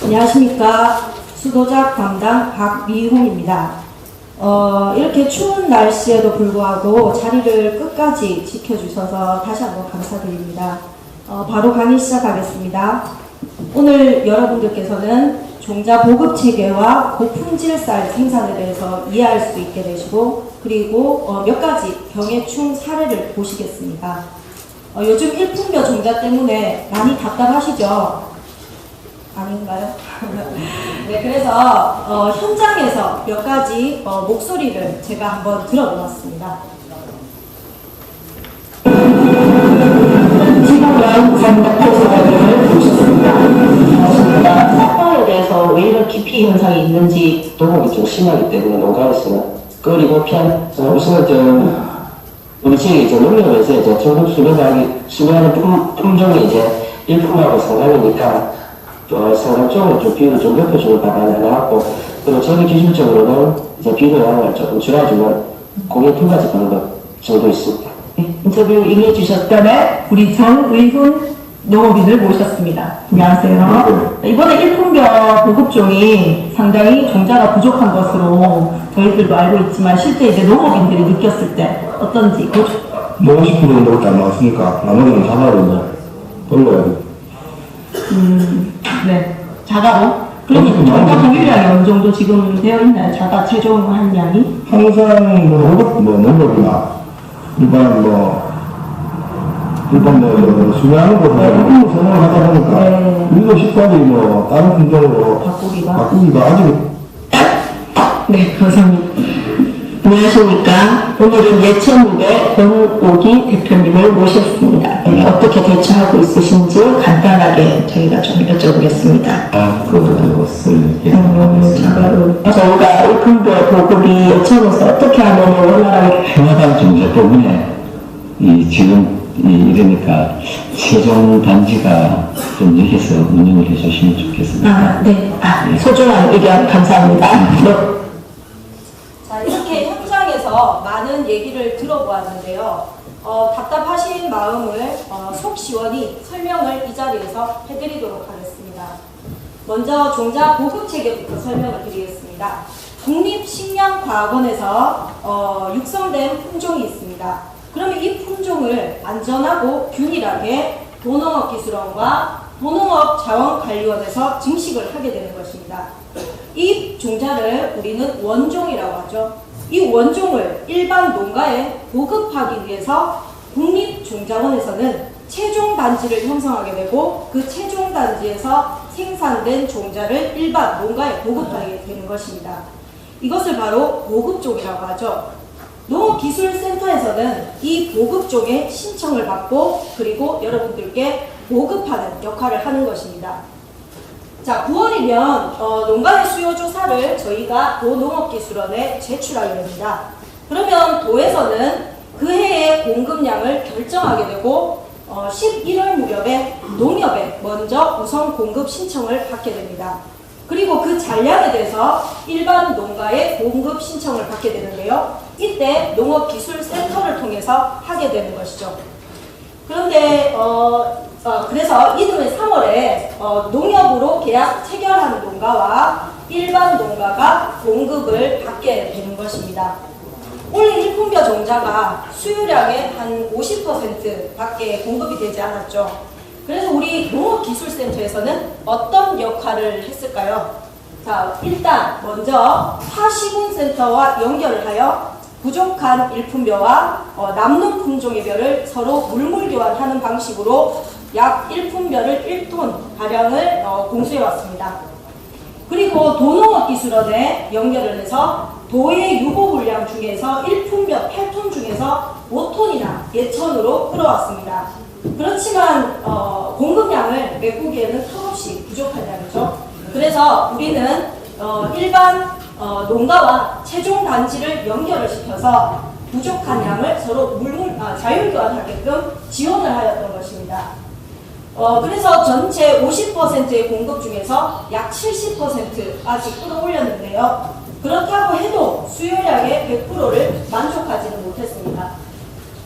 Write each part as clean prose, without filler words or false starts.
안녕하십니까. 수도작 담당 박미홍입니다. 이렇게 추운 날씨에도 불구하고 자리를 끝까지 지켜주셔서 다시 한번 감사드립니다. 바로 강의 시작하겠습니다. 오늘 여러분들께서는 종자 보급 체계와 고품질 쌀 생산에 대해서 이해할 수 있게 되시고, 그리고 몇 가지 병해충 사례를 보시겠습니다. 요즘 일품벼 종자 때문에 많이 답답하시죠? 아닌가요? 네, 그래서 현장에서 몇 가지 목소리를 제가 한번 들어보았습니다. 지금은 산업표시를 보셨습니다. 쌀에 대해서 왜 이런 기피 현상이 있는지 농업이 좀 심하기 때문에 농가에서는 그리고 우선은 우리 지역에 이제 농협에서 이제 전국 수령하는 품종이 이제 일품하고 상당이니까 상당 쪽으로 좀 비율을 좀 높여주는 방안이 나왔고, 그리고 저희 기술적으로는 이제 비료 양을 조금 줄여주는 공익 두 가지 방법 정도 있습니다. 인터뷰 임해주셨다면 우리 정의훈 농업인을 모셨습니다. 안녕하세요. 이번에 일품벼 보급종이 상당히 종자가 부족한 것으로 저희들도 알고 있지만 실제 이제 농업인들이 느꼈을 때 어떤지. 50% 정도밖에 안 나왔으니까 나머지는 자가로 걸러야 네. 자가로? 그러면 종자 보유량이 어느 정도 지금 되어 있나요? 자가 최종한 양이? 항상 농업이나 일반 수량하는 거는 생각을 하다 보니까 우리도 식단이 다른 품종으로 바꾸기가 아직. 네, 감사합니다. 안녕하십니까. 오늘은 예천국의 권옥이 대표님을 모셨습니다. 어떻게 대처하고 있으신지 간단하게 저희가 좀 여쭤보겠습니다. 저희가 일품벼 보급이 예천에서 어떻게 하면 원활하게 해마다 종자 때문에 지금 이러니까 최종 단지가 좀 여기서 운영을 해주시면 좋겠습니다. 네. 소중한 의견 감사합니다. 네. 자, 이렇게 현장에서 많은 얘기를 들어보았는데요. 답답하신 마음을 속 시원히 설명을 이 자리에서 해드리도록 하겠습니다. 먼저 종자 보급 체계부터 설명을 드리겠습니다. 국립식량과학원에서 육성된 품종이 있습니다. 그러면 이 품종을 안전하고 균일하게 도농업기술원과 도농업자원관리원에서 증식을 하게 되는 것입니다. 이 종자를 우리는 원종이라고 하죠. 이 원종을 일반 농가에 보급하기 위해서 국립종자원에서는 최종단지를 형성하게 되고, 그 최종단지에서 생산된 종자를 일반 농가에 보급하게 되는 것입니다. 이것을 바로 보급종이라고 하죠. 농업기술센터에서는 이 보급종의 신청을 받고, 그리고 여러분들께 보급하는 역할을 하는 것입니다. 자, 9월이면 농가의 수요 조사를 저희가 도농업기술원에 제출하게 됩니다. 그러면 도에서는 그 해의 공급량을 결정하게 되고 11월 무렵에 농협에 먼저 우선 공급 신청을 받게 됩니다. 그리고 그 잔량에 대해서 일반 농가의 공급 신청을 받게 되는데요. 이때 농업기술센터를 통해서 하게 되는 것이죠. 그런데 그래서 이듬해 3월에 농협으로 계약 체결하는 농가와 일반 농가가 공급을 받게 되는 것입니다. 올해 일품벼 종자가 수요량의 한 50%밖에 공급이 되지 않았죠. 그래서 우리 농업기술센터에서는 어떤 역할을 했을까요? 자, 일단 먼저 파시군센터와 연결을 하여 부족한 일품벼와 남는 품종의 벼를 서로 물물 교환하는 방식으로 약 일품벼를 1톤 가량을 공수해 왔습니다. 그리고 도농업기술원에 연결을 해서 도의 유보 물량 중에서 일품벼 8톤 중에서 5톤이나 예천으로 끌어왔습니다. 그렇지만 공급량을 메꾸기에는 턱없이 부족한 양이죠. 그래서 우리는 일반 농가와 최종 단지를 연결을 시켜서 부족한 양을 서로 자율교환하게끔 지원을 하였던 것입니다. 그래서 전체 50%의 공급 중에서 약 70%까지 끌어올렸는데요. 그렇다고 해도 수요량의 100%를 만족하지는 못했습니다.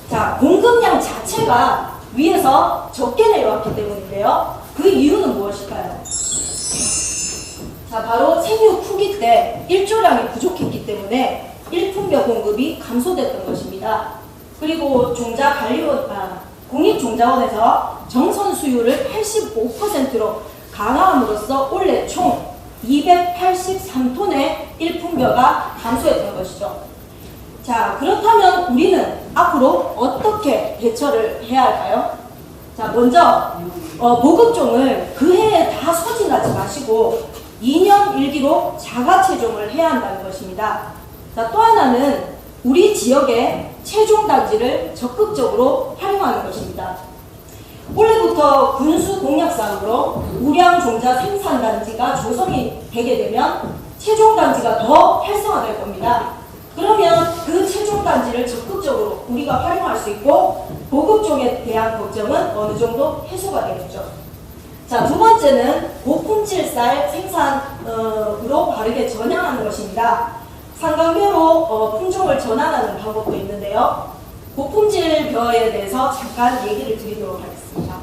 자, 공급량 자체가 위에서 적게 내려왔기 때문인데요. 그 이유는 무엇일까요? 자, 바로 생육 후기 때 일조량이 부족했기 때문에 일품벼 공급이 감소됐던 것입니다. 그리고 공익종자원에서 정선 수율을 85%로 강화함으로써 올해 총 283톤의 일품벼가 감소했던 것이죠. 자, 그렇다면 우리는 앞으로 어떻게 대처를 해야 할까요? 자, 먼저 보급종을 그 해에 다 소진하지 마시고 2년 1기로 자가체종을 해야 한다는 것입니다. 자, 또 하나는 우리 지역의 체종단지를 적극적으로 활용하는 것입니다. 올해부터 군수 공약상으로 우량종자 생산단지가 조성이 되게 되면 체종단지가 더 활성화될 겁니다. 그러면 그 체종단지를 적극적으로 우리가 활용할 수 있고 보급종에 대한 걱정은 어느 정도 해소가 되겠죠. 자, 두 번째는 고품질 쌀 생산으로 바르게 전향하는 것입니다. 상강벼로 품종을 전환하는 방법도 있는데요. 고품질 벼에 대해서 잠깐 얘기를 드리도록 하겠습니다.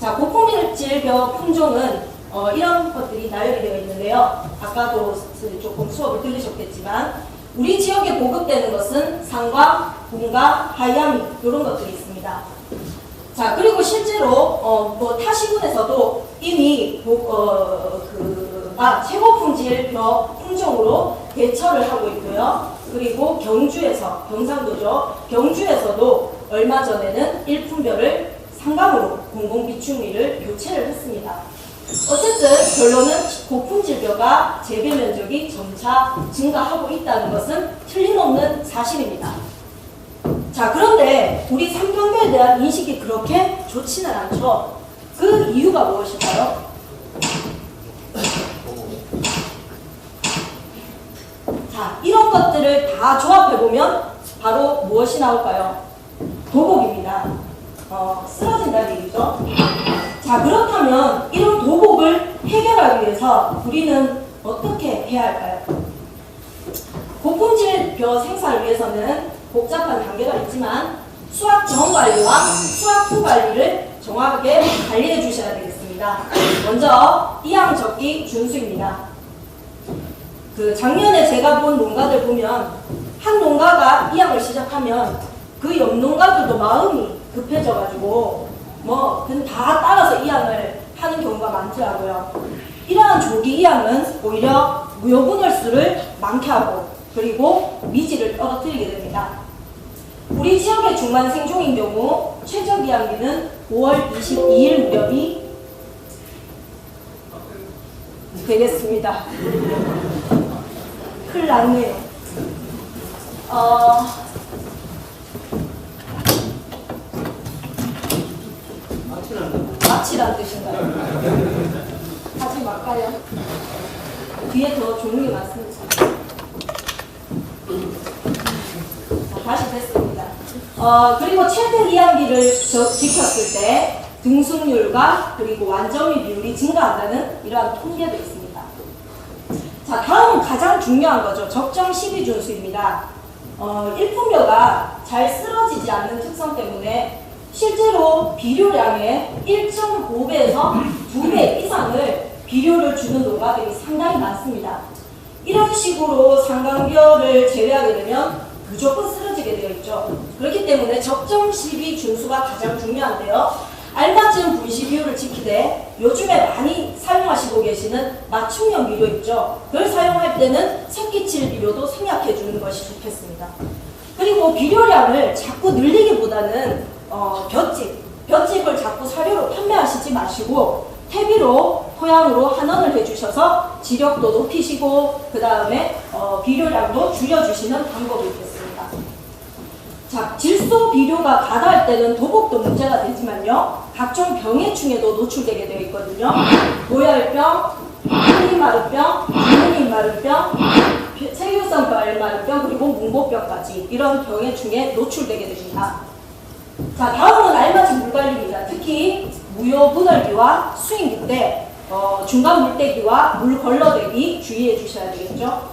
자, 고품질 벼 품종은 이런 것들이 나열이 되어 있는데요. 아까도 조금 수업을 들으셨겠지만 우리 지역에 보급되는 것은 상광, 분광, 하이아미 이런 것들이 있습니다. 자, 그리고 실제로 타 시군에서도 이미 최고품질 벼 품종으로 대처를 하고 있고요. 그리고 경상도죠. 경주에서도 얼마 전에는 일품벼를 상강으로 공공비축미를 교체를 했습니다. 어쨌든 결론은 고품질 벼가 재배 면적이 점차 증가하고 있다는 것은 틀림없는 사실입니다. 자, 그런데 우리 상경벼에 대한 인식이 그렇게 좋지는 않죠. 그 이유가 무엇일까요? 자, 이런 것들을 다 조합해보면 바로 무엇이 나올까요? 도곡입니다. 쓰러진다는 얘기죠. 자, 그렇다면 이런 도곡을 해결하기 위해서 우리는 어떻게 해야 할까요? 고품질 벼 생산을 위해서는 복잡한 단계가 있지만 수확 전 관리와 수확 후 관리를 정확하게 관리해 주셔야 되겠습니다. 먼저 이항적기 준수입니다. 작년에 제가 본 농가들 보면 한 농가가 이항을 시작하면 그 옆 농가들도 마음이 급해져가지고 그냥 다 따라서 이항을 하는 경우가 많더라고요. 이러한 조기 이항은 오히려 무효분할수를 많게 하고 그리고 미지를 떨어뜨리게 됩니다. 우리 지역의 중만 생종인 경우 최저 기한기는 5월 22일 무렵이 되겠습니다. 큰일 났네요. 마치란 뜻인가요? 하지 말까요? 뒤에 더 좋은 게 많습니다. 다시 됐습니다. 그리고 최대 이항기를 지켰을 때 등승률과 그리고 완점이 비율이 증가한다는 이러한 통계도 있습니다. 자, 다음은 가장 중요한 거죠. 적정 시비 준수입니다. 일품벼가 잘 쓰러지지 않는 특성 때문에 실제로 비료량의 1.5배에서 2배 이상을 비료를 주는 농가들이 상당히 많습니다. 이런 식으로 상강벼를 제외하게 되면 무조건 쓰러지게 되어 있죠. 그렇기 때문에 적정 시비 준수가 가장 중요한데요. 알맞은 분시 비율을 지키되 요즘에 많이 사용하시고 계시는 맞춤형 비료 있죠. 그걸 사용할 때는 새끼칠 비료도 생략해 주는 것이 좋겠습니다. 그리고 비료량을 자꾸 늘리기보다는 볏짚을 자꾸 사료로 판매하시지 마시고 퇴비로 토양으로 환원을 해주셔서 지력도 높이시고 그 다음에 비료량도 줄여주시는 방법이 있겠습니다. 자, 질소 비료가 과다할 때는 도복도 문제가 되지만요. 각종 병해충에도 노출되게 되어 있거든요. 고열병, 한이마루병, 주문이마루병, 세균성 벼알마루병 그리고 문고병까지 이런 병해충에 노출되게 됩니다. 자, 다음은 알맞은 물관리입니다. 특히 무효분할기와 수인기 때 중간 물대기와 물 걸러대기 주의해 주셔야 되겠죠.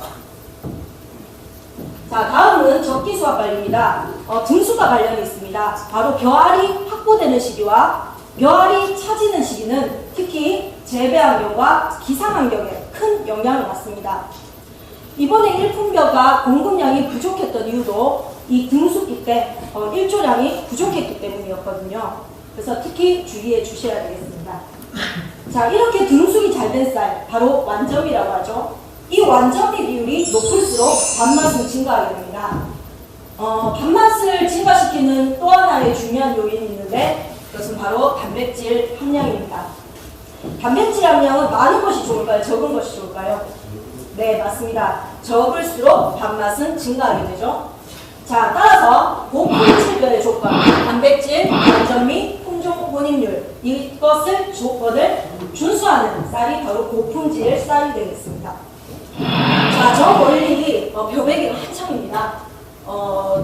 자, 다음은 적기수와 관리입니다. 등수가 관련이 있습니다. 바로 벼알이 확보되는 시기와 벼알이 차지는 시기는 특히 재배 환경과 기상 환경에 큰 영향을 받습니다. 이번에 일품벼가 공급량이 부족했던 이유도 이 등수기 때 일조량이 부족했기 때문이었거든요. 그래서 특히 주의해 주셔야 되겠습니다. 자, 이렇게 등수기 잘 된 쌀, 바로 완점이라고 하죠. 이 완점비 비율이 높을수록 단맛은 증가하게 됩니다. 단맛을 증가시키는 또 하나의 중요한 요인이 있는데 그것은 바로 단백질 함량입니다. 단백질 함량은 많은 것이 좋을까요? 적은 것이 좋을까요? 네, 맞습니다. 적을수록 단맛은 증가하게 되죠. 자, 따라서 고품질별의 조건, 단백질, 완점미, 품종 혼입률 이것을 조건을 준수하는 쌀이 바로 고품질 쌀이 되겠습니다. 자, 저 멀리 벼베기가 한창입니다.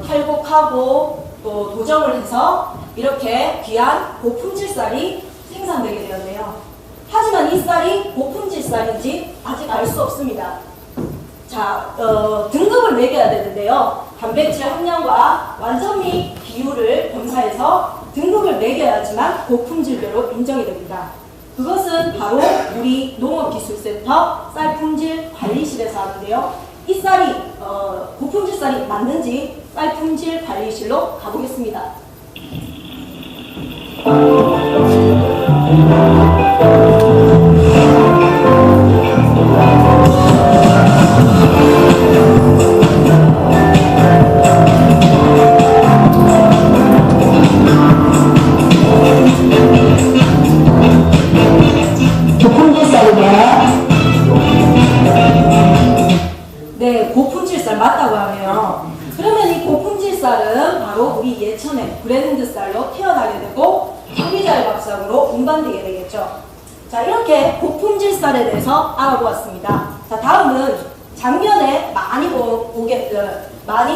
탈곡하고 또 도정을 해서 이렇게 귀한 고품질 쌀이 생산되게 되었네요. 하지만 이 쌀이 고품질 쌀인지 아직 알 수 없습니다. 자, 등급을 매겨야 되는데요. 단백질 함량과 완점미 비율을 검사해서 등급을 매겨야지만 고품질별로 인정이 됩니다. 그것은 바로 우리 농업기술센터 쌀품질 관리실에서 하는데요. 이 쌀이 고품질 쌀이 맞는지 쌀품질 관리실로 가보겠습니다. 고품질 쌀이냐? 네, 고품질 쌀 맞다고 하네요. 그러면 이 고품질 쌀은 바로 우리 예천의 브랜드 쌀로 태어나게 되고 소비자의 밥상으로 운반되게 되겠죠. 자, 이렇게 고품질 쌀에 대해서 알아보았습니다. 자, 다음은 작년에 많이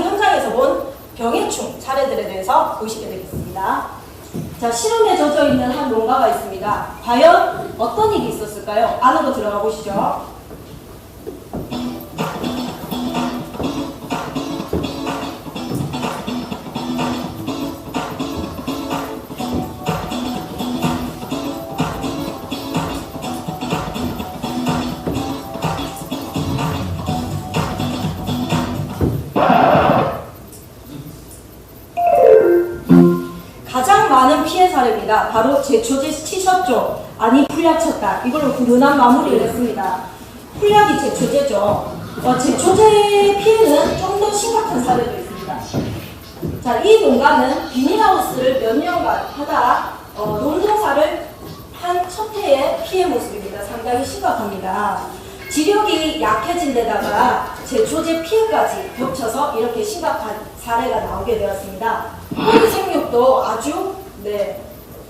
현장에서 본 병해충 사례들에 대해서 보시게 되겠습니다. 자, 시름에 젖어 있는 한 농가가 있습니다. 과연 어떤 일이 있었을까요? 안으로 들어가 보시죠. 가장 많은 피해 사례입니다. 바로 제초제 치셨죠? 아니 풀약 쳤다. 이걸로 훈훈한 마무리를 했습니다. 풀약이 제초제죠. 제초제 피해는 좀 더 심각한 사례도 있습니다. 자, 이 농가는 비닐하우스를 몇 년간 하다 농동사를 한 첫 해의 피해 모습입니다. 상당히 심각합니다. 지력이 약해진 데다가 제초제 피해까지 겹쳐서 이렇게 심각한 사례가 나오게 되었습니다. 뿌리 생육도 아주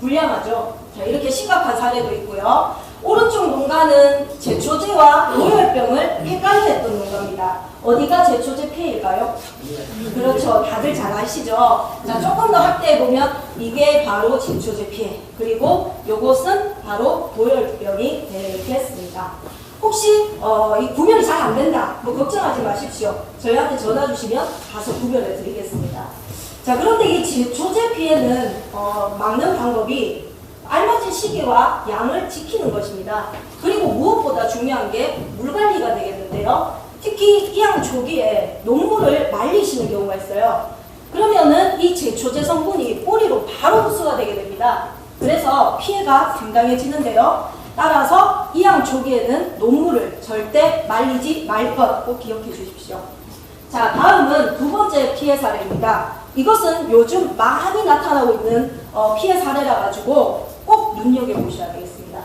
불량하죠. 자, 이렇게 심각한 사례도 있고요. 오른쪽 농가는 제초제와 노열병을 헷갈렸던 농가입니다. 어디가 제초제 피해일까요? 그렇죠. 다들 잘 아시죠? 자, 조금 더 확대해보면 이게 바로 제초제 피해. 그리고 요것은 바로 노열병이 되겠습니다. 혹시 이 구별이 잘 안 된다, 걱정하지 마십시오. 저희한테 전화 주시면 가서 구별해 드리겠습니다. 자, 그런데 이 제초제 피해는 막는 방법이 알맞은 시기와 양을 지키는 것입니다. 그리고 무엇보다 중요한 게 물 관리가 되겠는데요. 특히 이양 초기에 녹물을 말리시는 경우가 있어요. 그러면은 이 제초제 성분이 뿌리로 바로 흡수가 되게 됩니다. 그래서 피해가 상당해지는데요. 따라서 이양 초기에는 녹물을 절대 말리지 말 것 꼭 기억해 주십시오. 자, 다음은 두 번째 피해 사례입니다. 이것은 요즘 많이 나타나고 있는 피해 사례라 가지고 꼭 눈여겨보셔야 되겠습니다.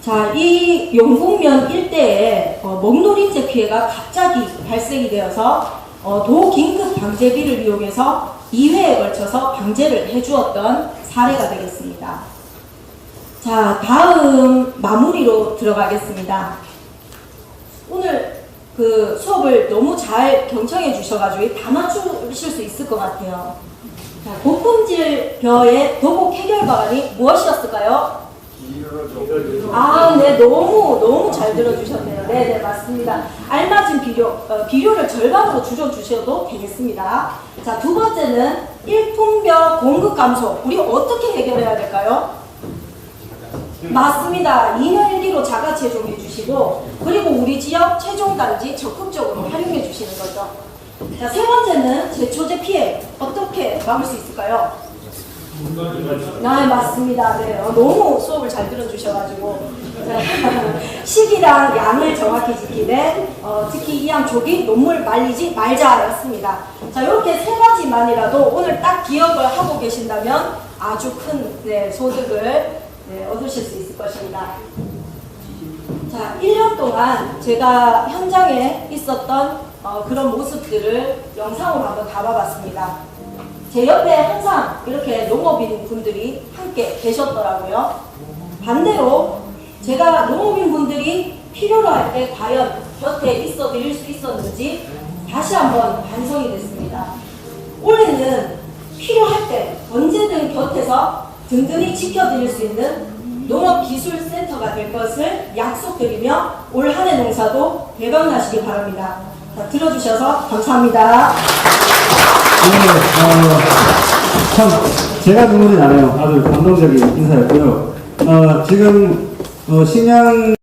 자, 이 영국면 일대에 먹노린재 피해가 갑자기 발생이 되어서 도긴급 방제비를 이용해서 2회에 걸쳐서 방제를 해주었던 사례가 되겠습니다. 자, 다음 마무리로 들어가겠습니다. 오늘 그 수업을 너무 잘 경청해 주셔가지고 다 맞추실 수 있을 것 같아요. 자, 고품질벼의 도곡 해결 방안이 무엇이었을까요? 아, 네, 너무 잘 들어주셨네요. 네, 맞습니다. 알맞은 비료를 절반으로 줄여주셔도 되겠습니다. 자, 두 번째는 일품벼 공급 감소. 우리 어떻게 해결해야 될까요? 맞습니다. 2년 1기로 자가 채종해 주시고, 그리고 우리 지역 최종단지 적극적으로 활용해 주시는 거죠. 자, 세 번째는 제초제 피해. 어떻게 막을 수 있을까요? 네, 맞습니다. 네, 너무 수업을 잘 들어주셔가지고 시기랑 양을 정확히 지키되 특히 이양 조기 녹물 말리지 말자였습니다. 자, 이렇게 세 가지만이라도 오늘 딱 기억을 하고 계신다면 아주 큰 소득을 얻으실 수 있을 것입니다. 자, 1년 동안 제가 현장에 있었던 그런 모습들을 영상으로 한번 담아봤습니다. 제 옆에 항상 이렇게 농업인 분들이 함께 계셨더라고요. 반대로 제가 농업인 분들이 필요로 할 때 과연 곁에 있어 드릴 수 있었는지 다시 한번 반성이 됐습니다. 올해는 필요할 때 언제든 곁에서 든든히 지켜드릴 수 있는 농업기술센터가 될 것을 약속드리며 올 한 해 농사도 대박나시기 바랍니다. 자, 들어주셔서 감사합니다. 참 제가 눈물이 나네요. 아주 감동적인 인사였고요. 지금 신양